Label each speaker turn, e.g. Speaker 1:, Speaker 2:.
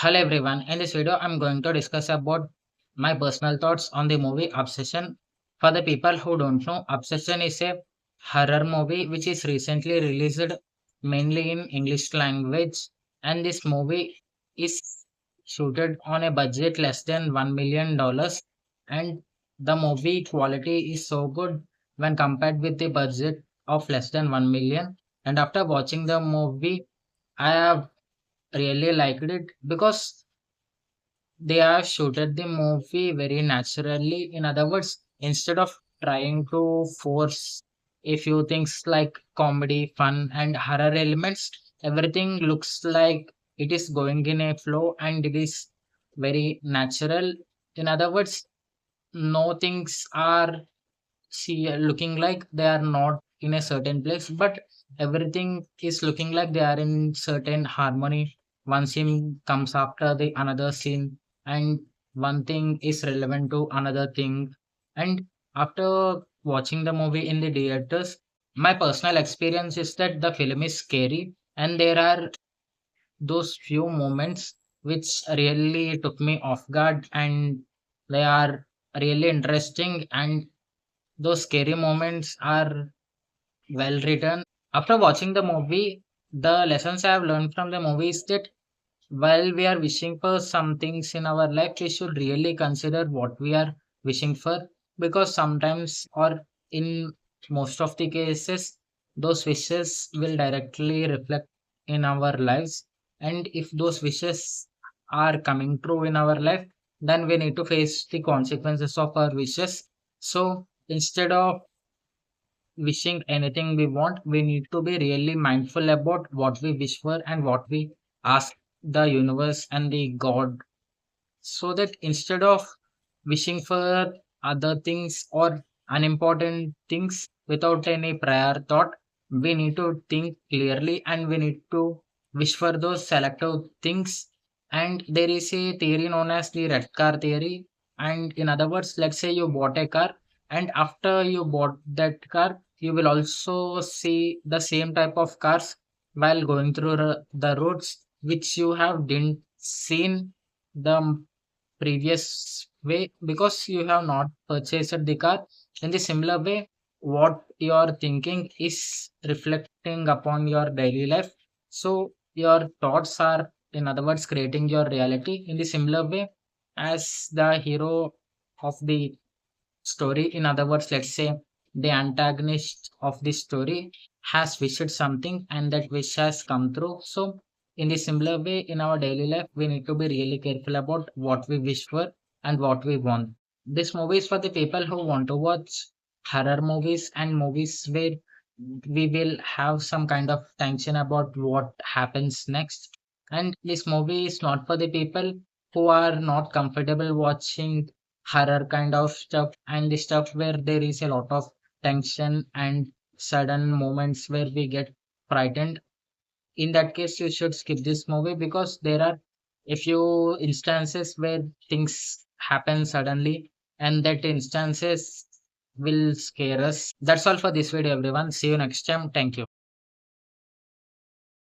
Speaker 1: Hello everyone. In this video, I'm going to discuss about my personal thoughts on the movie Obsession. For the people who don't know, Obsession is a horror movie which is recently released mainly in English language, and this movie is shooted on a budget less than $1 million, and the movie quality is so good when compared with the budget of less than 1 million. And after watching the movie, I have really liked it because they have shooted the movie very naturally. In other words, instead of trying to force a few things like comedy, fun, and horror elements, everything looks like it is going in a flow and it is very natural. In other words, no things are looking like they are not in a certain place, but everything is looking like they are in certain harmony. One scene comes after the another scene, and one thing is relevant to another thing. And after watching the movie in the theaters, my personal experience is that the film is scary, and there are those few moments which really took me off guard, and they are really interesting, and those scary moments are well written. After watching the movie, the lessons I have learned from the movie is that while we are wishing for some things in our life, we should really consider what we are wishing for, because sometimes, or in most of the cases, those wishes will directly reflect in our lives. And if those wishes are coming true in our life, then we need to face the consequences of our wishes. So instead of wishing anything we want, we need to be really mindful about what we wish for and what we ask the universe and the God, so that instead of wishing for other things or unimportant things without any prior thought, we need to think clearly and we need to wish for those selective things. And there is a theory known as the red car theory. And in other words, let's say you bought a car, and after you bought that car, you will also see the same type of cars while going through the roads which you have didn't seen the previous way, because you have not purchased the car. In the similar way, what you are thinking is reflecting upon your daily life. So your thoughts are, in other words, creating your reality. In the similar way, as the hero of the story, in other words, let's say the antagonist of this story has wished something and that wish has come true. So in the similar way, in our daily life, we need to be really careful about what we wish for and what we want. This movie is for the people who want to watch horror movies and movies where we will have some kind of tension about what happens next. And this movie is not for the people who are not comfortable watching horror kind of stuff, and the stuff where there is a lot of tension and sudden moments where we get frightened. In that case, you should skip this movie, because there are a few instances where things happen suddenly, and that instances will scare us. That's all for this video, everyone. See you next time. Thank you.